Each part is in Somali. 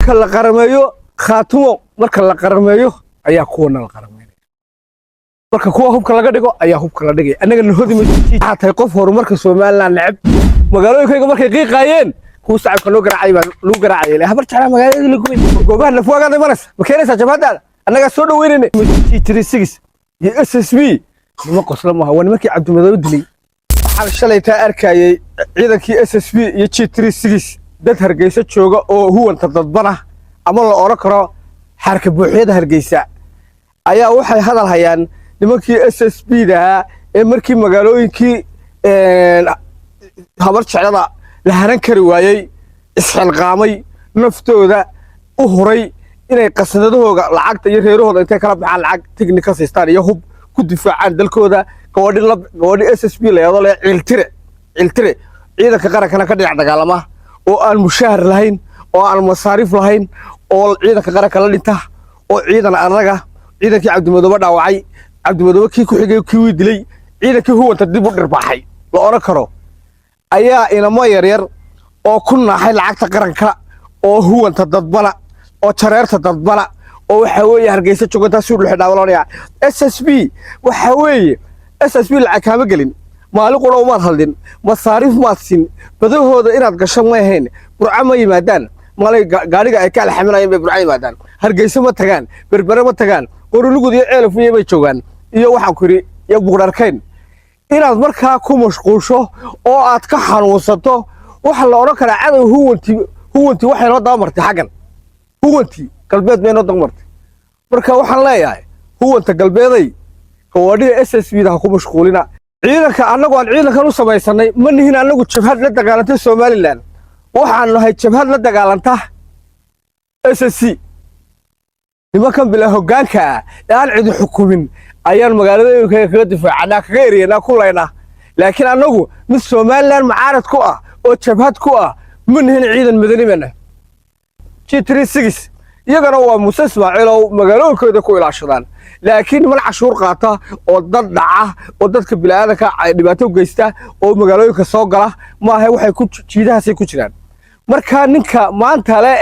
marka la qaramayo khaatumo marka la qaramayo ayaa kuwana la qarameeyo marka kuwa hubka laga dhigo ayaa hubka la dhigay anaga nahodi ma tahay qof horumarka Soomaaliland nacab magaalooyinkayga markay qiiqayeen ku sacabka loo garaacay baa loo garaacay habar jacayl magaalada la gooyay goobaha la fogaada maras ma keenaysa jabhada anaga soo dhaweynay 36 iyo SSB ma qosla ma hawan markii Cabdimadoow dilay waxaan shalay taa arkayay ciidankii SSB iyo 36 dad Hargeysa jooga oo huwanta dadbana ama la oran karo xarka buuxiyada Hargeysa ayaa waxay hadal hayaan nimankii SSB da ee markii magaalooyinkii habar jacayl la haran kari waayay isxilqaamay naftooda u horay inay qasadadooga lacagta iyo reerahooda intay kala baxaan lacag technical siistaan iyo hub ku difaacaan dalkooda gabadhi SSB leeyahay la ciltire ciidanka qarankana ka dhinac dagaalama oo aan mushaar lahayn oo aan masaarif lahayn oo ciidanka qaranka la dhinta oo ciidan anaga ciidankii Cabdimadoow dhaawacay Cabdimadoow kii ku xigay kii dilay ciidankii huwanta dib u dhirbaxay la oran karo ayaa inamo yaryar oo ku naaxay lacagta qaranka oo huwanta dadbana oo jareerta dadbana oo waxa weeye Hargeysa joogta soo dhulxi dhaawalaya SSB waxa weeye SSB lacag kama gelin maalin qolo uma hadlin masaarif ma siin badahooda inaad gasho ma ahayn burca ma yimaadaan malay gaariga ay ka alxaminayeen bay burca yimaadaan Hargeysa ma tagaan berbera ma tagaan qorulugud iyo ceelaf bay joogaan iyo waxaan ku yiri iyo buuqarkeen inaad markaa ku mashquulsho oo aad ka xanuunsato waxa la oran karaa cadow huwanti waxay noo daamartay xagan huwanti galbeed bay noo daamartay marka waxaan leeyahay huwanta galbeeday kawadhiga SSB da ku mashquulina ciidanka anagu aan ciidankan u samaysanay ma nihin anagu jabhad la dagaalantay Soomaaliland waxaan nahay jabhad la dagaalanta SSC nimankan bila hoggaanka aan cid xukumin ayaan magaalada kaga difaacana kaga eriyana kulayna laakiin anagu mid Soomaaliland mucaarad ku ah oo jabhad ku ah ma nihin ciidan madani bana 36 iyagana waa Muuse Ismaaciil oo magaalooyinkooda ku ilaashadaan laakiin man cashuur qaata oo dad dhaca oo dadka bilaadanka ay dhibaato u geysta oo magaalooyinka soo gala ma aha waxay ku jiidahaasay ku jiraan marka ninka maanta le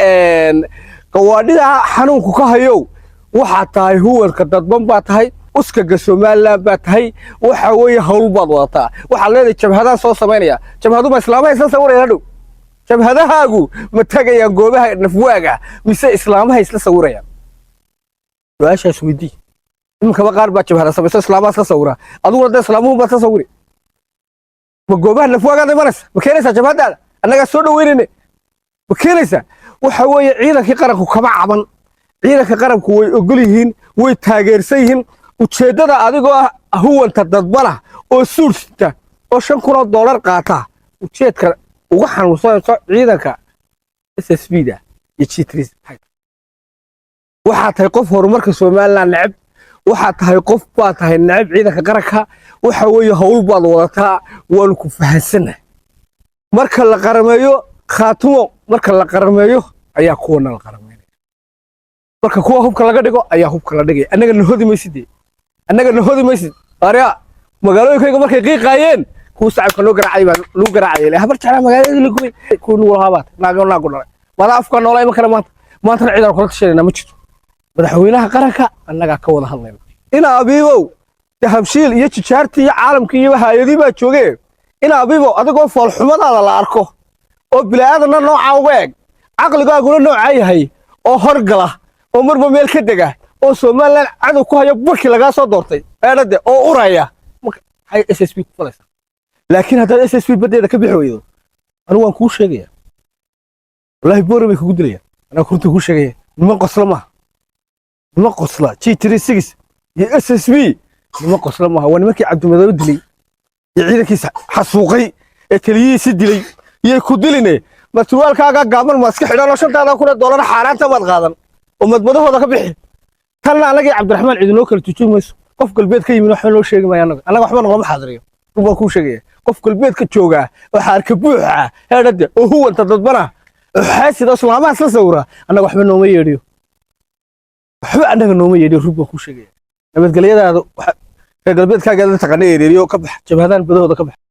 qawaadida xanuunku ka hayo waxa tahay huwanka dadban baa tahay uskaga Soomaaliland baa tahay waxa weeye hawl baad wadataa waxa leedahay jabhadaha soo sameynaya jabhadu ma islaamaha isla sawirayaan dhow jabhadahaagu ma tagayaan goobaha nafwaaga mise islaamaha isla sawirayaan waashaas weydii imka qaar baa jabhada samaysa islaamaha isla sawira adigu dad islaamuhu baa isla sawiri ma goobaha nafwaaga imanaysa ma keenaysa jabhadaada anaga soo dhaweynay ma keenaysa waxa weeye ciidankii qaranku kama caban ciidanka qaranku way ogol yihiin way taageersan yihiin ujeedada adigoo huwanta dadbana oo suurta oo $5,000 qaata ujeedka uga xanuunsan ciidanka SSB da iyo G3 waxa tahay qof horumarka Soomaaliland nacab waxa tahay qof baa tahay nacab ciidanka qaranka waxa weeye hawl baad wadataa waan ku fahansanahay marka la qarameeyo khaatumo marka la qarameeyo ayaa kuwana la qarameeyo marka kuwa hubka laga dhigo ayaa hubka la dhigay anaga nahodi maysid ariya magaalooyinkayga markay qiiqayeen ku sacabka loo garaacay baa loo garaacay habar jacayl magaalada la gooyay ku nuul habaat naago dhalay wada afka noolay ma kala maanta ciidan kala tashanayna ma jirto madaxweynaha qaranka anaga ka wada hadlayna ina abiibow dahabshiil iyo jijaartii iyo caalamkii iyo hay'adii baa joogay ina abiibow adigoo fool xumadaada la arko oo bilaadanna nooca uga eeg aqligaaguna nooca yahay oo horgala oo marba meel ka dega oo Soomaaliland cadow ku hayo barkii laga soo doortay eedade oo uraya hay SSB ku falaysa laakiin hadda SSB badeeda ka bixi weydo anu waan ku sheegaya wallahi boori bay ku dilayaan ana runtii ku sheegaya niman qosla G36 iyo SSB niman qosla ma waa nimankii Cabdimadoow dilay iyo ciidankiisa xasuuqay ee kaliyihiisa dilay iyo ku diline masuulkaaga gaaban ma iska xidhan oo $5,000 xaaraanta baad qaadan oo madmadahooda ka bixi tan anaga Cabdiraxmaan cidinoo kala tujumayso qof galbeed ka yimid waxa loo sheegay ma anaga waxba noqon xaadiriyo ruba ku sheegay qof galbeed ka jooga waxa arka buuxa heedada oo huwanta dadbana xaasid islaamaha isla sawira anaga waxba nooma yeedhiyo ruba ku sheegay nabadgelyadaada waxa galbeedkaaga taqaanay ereeriyo ka bax jabhadaan badahooda ka bax